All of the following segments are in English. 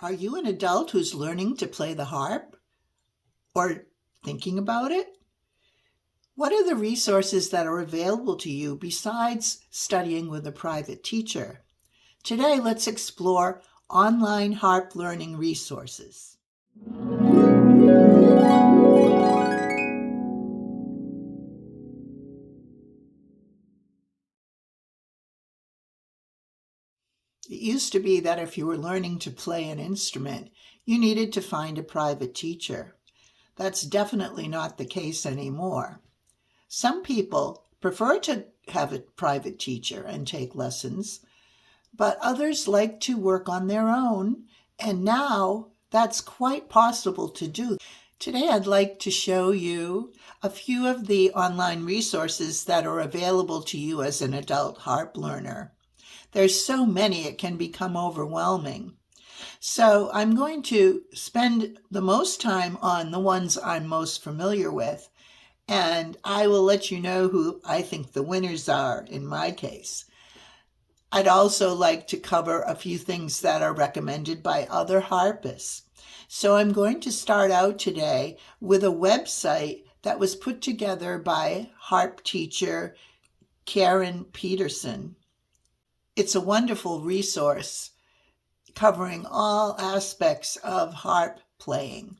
Are you an adult who's learning to play the harp or thinking about it? What are the resources that are available to you besides studying with a private teacher? Today, let's explore online harp learning resources. It used to be that if you were learning to play an instrument, you needed to find a private teacher. That's definitely not the case anymore. Some people prefer to have a private teacher and take lessons, but others like to work on their own, and now that's quite possible to do. Today I'd like to show you a few of the online resources that are available to you as an adult harp learner. There's so many it can become overwhelming. So I'm going to spend the most time on the ones I'm most familiar with, and I will let you know who I think the winners are in my case. I'd also like to cover a few things that are recommended by other harpists. So I'm going to start out today with a website that was put together by harp teacher Karen Peterson. It's a wonderful resource covering all aspects of harp playing.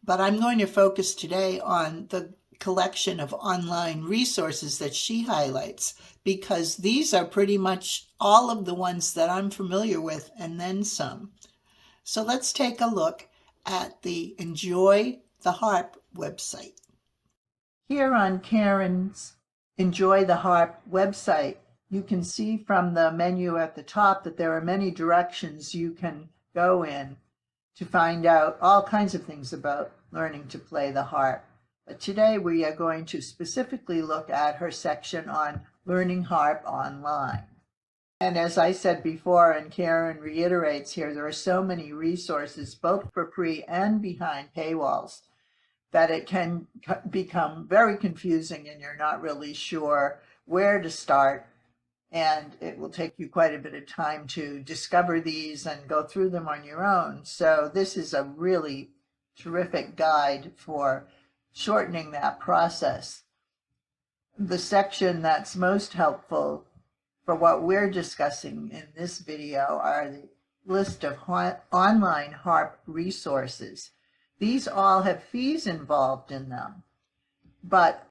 But I'm going to focus today on the collection of online resources that she highlights, because these are pretty much all of the ones that I'm familiar with and then some. So let's take a look at the Enjoy the Harp website. Here on Karen's Enjoy the Harp website, you can see from the menu at the top that there are many directions you can go in to find out all kinds of things about learning to play the harp. But today we are going to specifically look at her section on learning harp online. And as I said before, and Karen reiterates here, there are so many resources, both for free and behind paywalls, that it can become very confusing and you're not really sure where to start. And it will take you quite a bit of time to discover these and go through them on your own. So this is a really terrific guide for shortening that process. The section that's most helpful for what we're discussing in this video are the list of online harp resources. These all have fees involved in them, but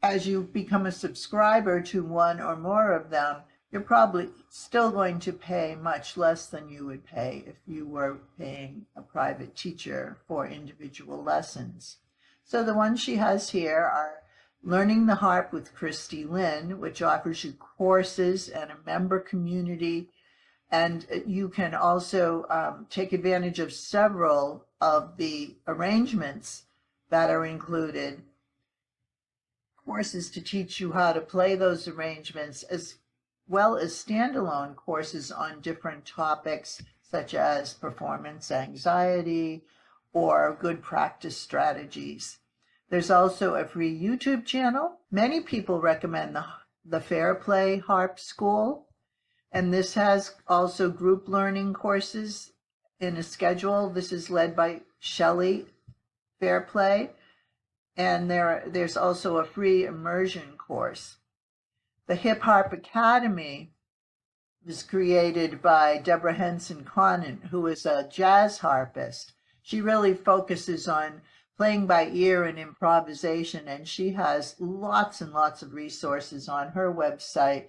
as you become a subscriber to one or more of them, you're probably still going to pay much less than you would pay if you were paying a private teacher for individual lessons. So the ones she has here are Learning the Harp with Christy Lyn, which offers you courses and a member community, and you can also take advantage of several of the arrangements that are included. Courses to teach you how to play those arrangements, as well as standalone courses on different topics such as performance anxiety or good practice strategies. There's also a free YouTube channel. Many people recommend the Fair Play Harp School, and this has also group learning courses in a schedule. This is led by Shelley Fairplay. And there's also a free immersion course. The Hip Harp Academy was created by Deborah Henson Conant, who is a jazz harpist. She really focuses on playing by ear and improvisation, and she has lots and lots of resources on her website.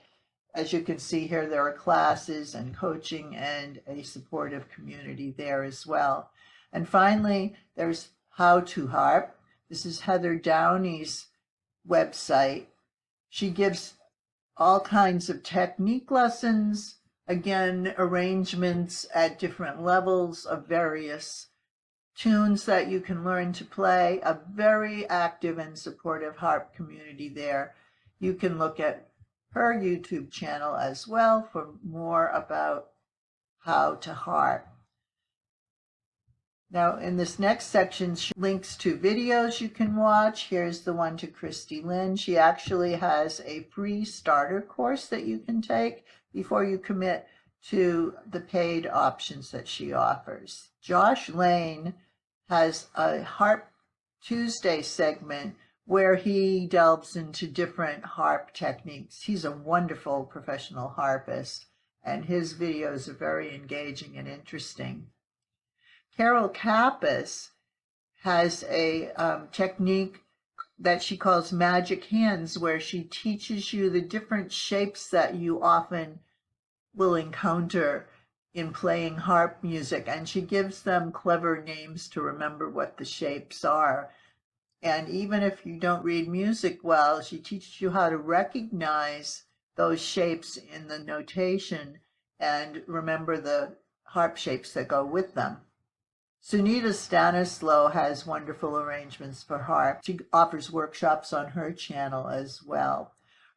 As you can see here, there are classes and coaching and a supportive community there as well. And finally, there's How to Harp. This is Heather Downie's website. She gives all kinds of technique lessons, again, arrangements at different levels of various tunes that you can learn to play. A very active and supportive harp community there. You can look at her YouTube channel as well for more about how to harp. Now, in this next section, she links to videos you can watch. Here's the one to Christy Lyn. She actually has a free starter course that you can take before you commit to the paid options that she offers. Josh Lane has a Harp Tuesday segment where he delves into different harp techniques. He's a wonderful professional harpist, and his videos are very engaging and interesting. Carol Kappas has a technique that she calls magic hands, where she teaches you the different shapes that you often will encounter in playing harp music, and she gives them clever names to remember what the shapes are. And even if you don't read music well, she teaches you how to recognize those shapes in the notation and remember the harp shapes that go with them. Sunita Stanislow has wonderful arrangements for harp. She offers workshops on her channel as well.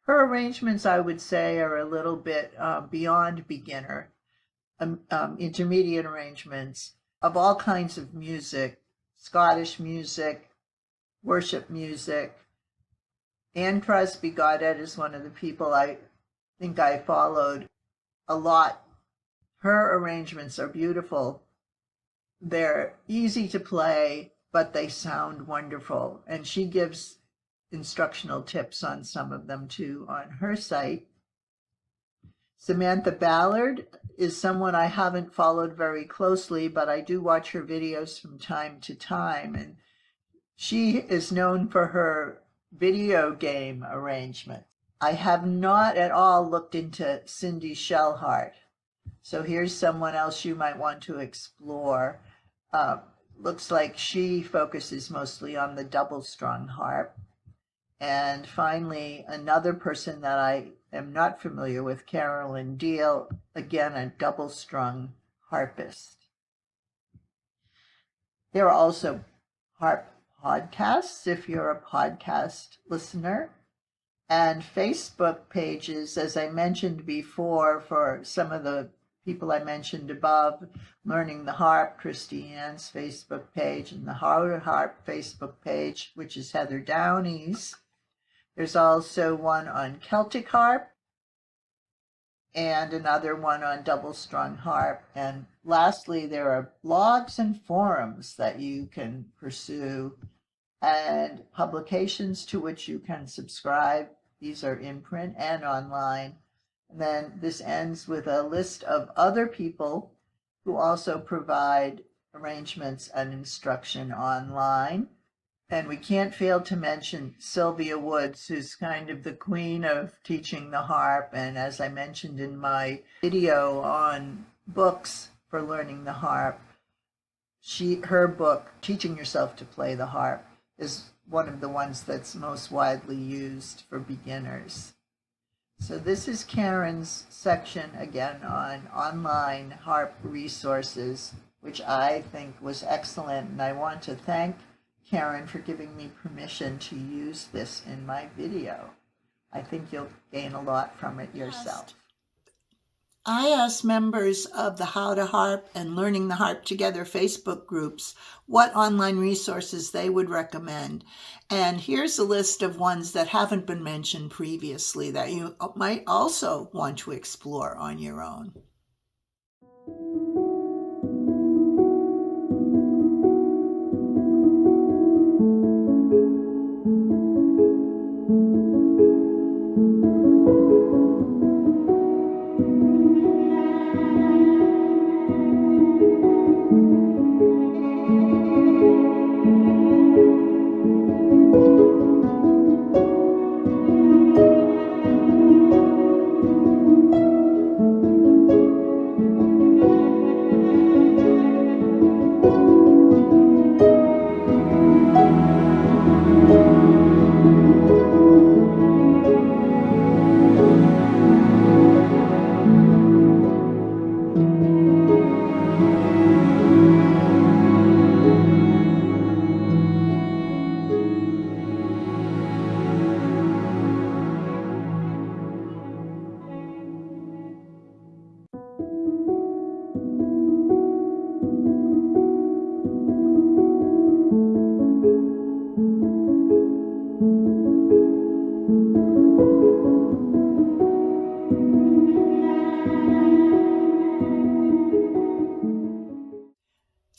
Her arrangements, I would say, are a little bit beyond beginner, intermediate arrangements of all kinds of music, Scottish music, worship music. Anne Crosby Goddard is one of the people I think I followed a lot. Her arrangements are beautiful. They're easy to play, but they sound wonderful. And she gives instructional tips on some of them too on her site. Samantha Ballard is someone I haven't followed very closely, but I do watch her videos from time to time. And she is known for her video game arrangements. I have not at all looked into Cindy Shellhart. So here's someone else you might want to explore. Looks like she focuses mostly on the double-strung harp. And finally, another person that I am not familiar with, Carolyn Deal, again, a double-strung harpist. There are also harp podcasts, if you're a podcast listener, and Facebook pages, as I mentioned before, for some of the people I mentioned above, Learning the Harp, Christy Lynn's Facebook page, and the How to Harp Facebook page, which is Heather Downie's. There's also one on Celtic harp and another one on double-strung harp. And lastly, there are blogs and forums that you can pursue and publications to which you can subscribe. These are in print and online. And then this ends with a list of other people who also provide arrangements and instruction online. And we can't fail to mention Sylvia Woods, who's kind of the queen of teaching the harp. And as I mentioned in my video on books for learning the harp, her book, Teaching Yourself to Play the Harp, is one of the ones that's most widely used for beginners. So this is Karen's section again on online harp resources, which I think was excellent. And I want to thank Karen for giving me permission to use this in my video. I think you'll gain a lot from it yourself. I asked members of the How to Harp and Learning the Harp Together Facebook groups what online resources they would recommend. And here's a list of ones that haven't been mentioned previously that you might also want to explore on your own.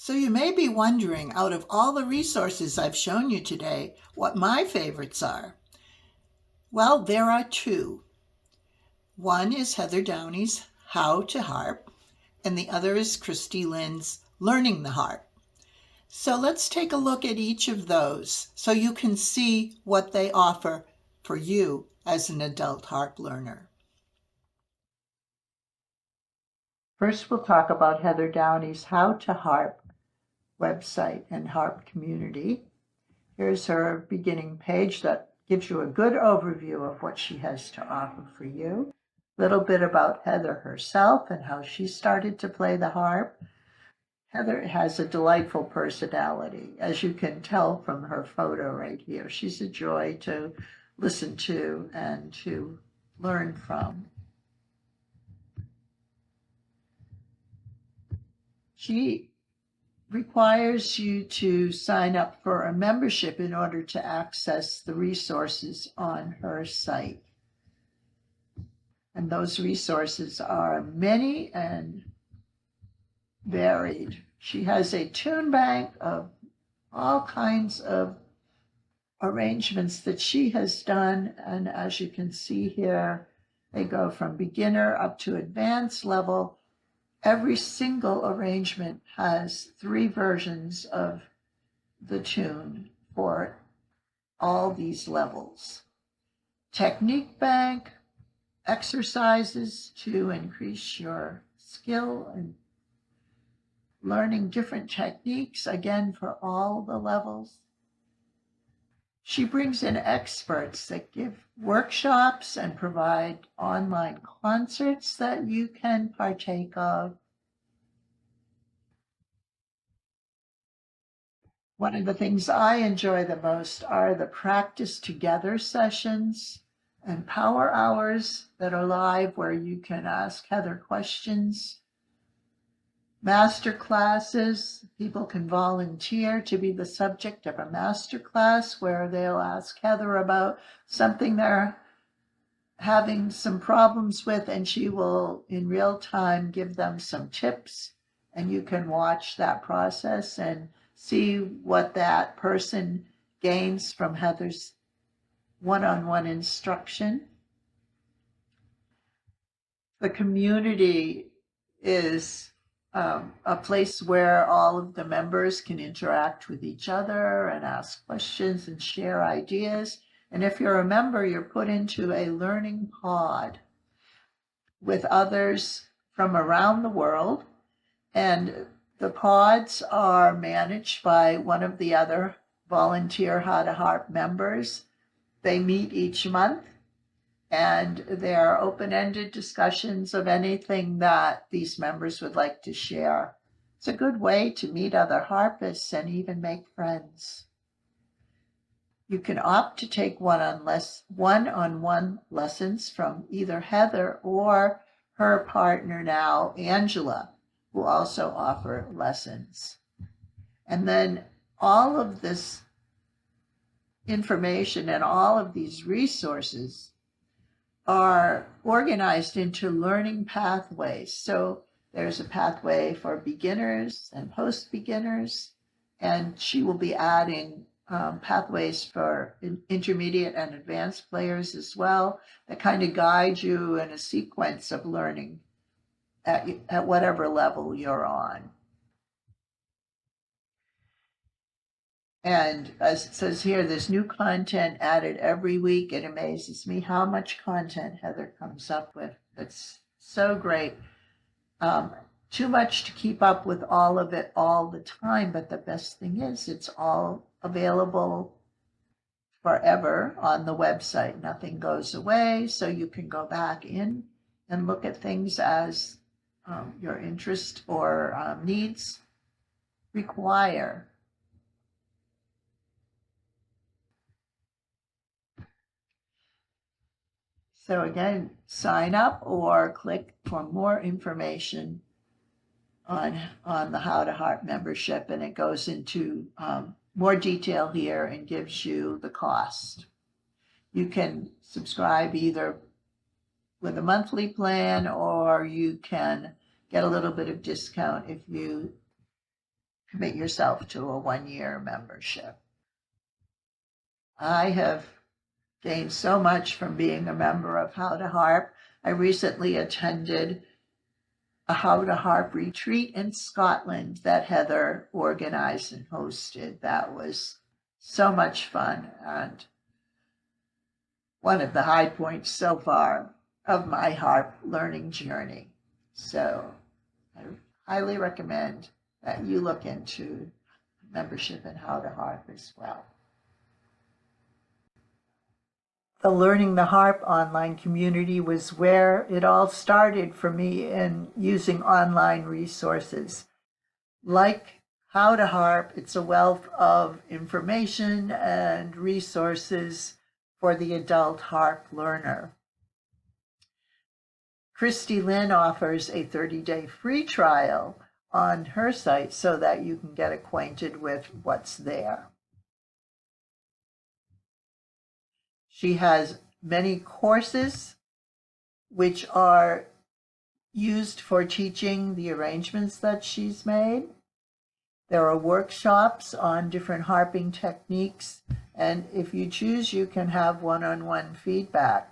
So you may be wondering, out of all the resources I've shown you today, what my favorites are. Well, there are two. One is Heather Downie's How to Harp, and the other is Christy Lyn's Learning the Harp. So let's take a look at each of those so you can see what they offer for you as an adult harp learner. First, we'll talk about Heather Downie's How to Harp website and harp community. Here's her beginning page that gives you a good overview of what she has to offer for you. A little bit about Heather herself and how she started to play the harp. Heather has a delightful personality, as you can tell from her photo right here. She's a joy to listen to and to learn from. She requires you to sign up for a membership in order to access the resources on her site. And those resources are many and varied. She has a tune bank of all kinds of arrangements that she has done. And as you can see here, they go from beginner up to advanced level. Every single arrangement has 3 versions of the tune for all these levels. Technique bank, exercises to increase your skill and learning different techniques, again, for all the levels. She brings in experts that give workshops and provide online concerts that you can partake of. One of the things I enjoy the most are the practice together sessions and power hours that are live where you can ask Heather questions. Master classes, people can volunteer to be the subject of a master class where they'll ask Heather about something they're having some problems with, and she will in real time give them some tips, and you can watch that process and see what that person gains from Heather's one-on-one instruction. The community is a place where all of the members can interact with each other and ask questions and share ideas. And if you're a member, you're put into a learning pod with others from around the world. And the pods are managed by one of the other volunteer How to Harp members. They meet each month, and there are open-ended discussions of anything that these members would like to share. It's a good way to meet other harpists and even make friends. You can opt to take one-on-one lessons from either Heather or her partner now, Angela, who also offer lessons. And then all of this information and all of these resources are organized into learning pathways. So there's a pathway for beginners and post-beginners, and she will be adding pathways for intermediate and advanced players as well that kind of guide you in a sequence of learning at whatever level you're on. And as it says here, there's new content added every week. It amazes me how much content Heather comes up with. It's so great. Too much to keep up with all of it all the time, but the best thing is it's all available forever on the website. Nothing goes away, so you can go back in and look at things as your interest or needs require. So again, sign up or click for more information on the How to Harp membership, and it goes into more detail here and gives you the cost. You can subscribe either with a monthly plan, or you can get a little bit of discount if you commit yourself to a 1-year membership. I have gained so much from being a member of How to Harp. I recently attended a How to Harp retreat in Scotland that Heather organized and hosted. That was so much fun and one of the high points so far of my harp learning journey. So I highly recommend that you look into membership in How to Harp as well. The Learning the Harp online community was where it all started for me in using online resources. Like How to Harp, it's a wealth of information and resources for the adult harp learner. Christy Lyn offers a 30-day free trial on her site so that you can get acquainted with what's there. She has many courses which are used for teaching the arrangements that she's made. There are workshops on different harping techniques, and if you choose, you can have one-on-one feedback.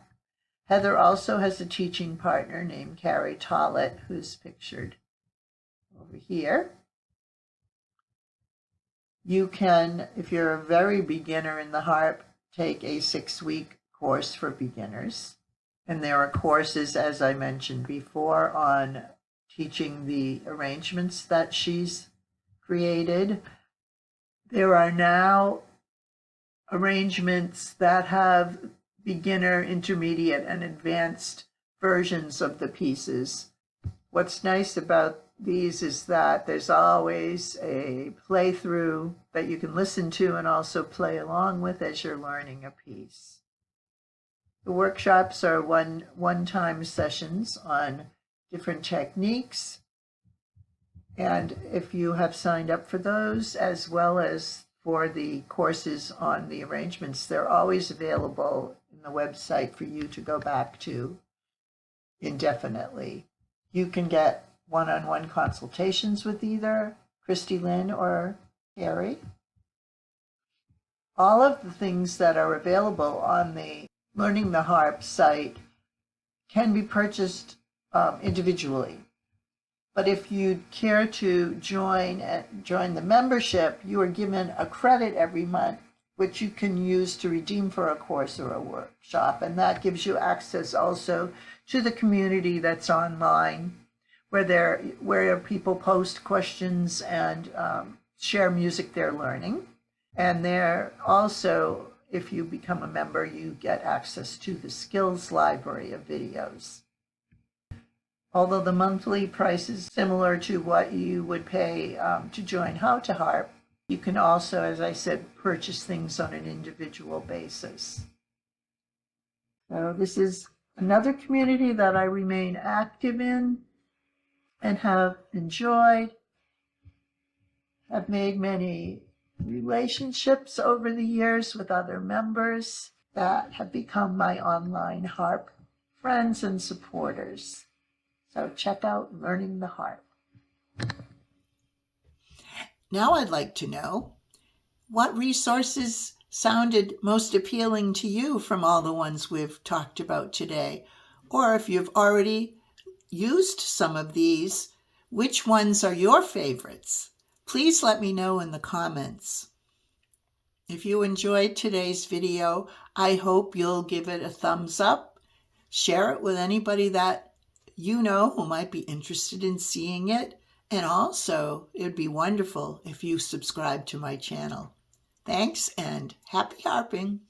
Heather also has a teaching partner named Karen Peterson, who's pictured over here. You can, if you're a very beginner in the harp, take a 6-week course for beginners. And there are courses, as I mentioned before, on teaching the arrangements that she's created. There are now arrangements that have beginner, intermediate, and advanced versions of the pieces. What's nice about these is that there's always a playthrough that you can listen to and also play along with as you're learning a piece. The workshops are one-time sessions on different techniques. And if you have signed up for those, as well as for the courses on the arrangements, they're always available in the website for you to go back to indefinitely. You can get one-on-one consultations with either Christy Lyn or Carrie. All of the things that are available on the Learning the Harp site can be purchased individually. But if you care to join the membership, you are given a credit every month, which you can use to redeem for a course or a workshop. And that gives you access also to the community that's online, where people post questions and share music they're learning. And there also, if you become a member, you get access to the skills library of videos. Although the monthly price is similar to what you would pay to join How to Harp, you can also, as I said, purchase things on an individual basis. So this is another community that I remain active in and have enjoyed. I've made many relationships over the years with other members that have become my online harp friends and supporters. So check out Learning the Harp. Now I'd like to know, what resources sounded most appealing to you from all the ones we've talked about today? Or if you've already used some of these, which ones are your favorites? Please let me know in the comments. If you enjoyed today's video, I hope you'll give it a thumbs up, share it with anybody that you know who might be interested in seeing it, and also it would be wonderful if you subscribe to my channel. Thanks and happy harping!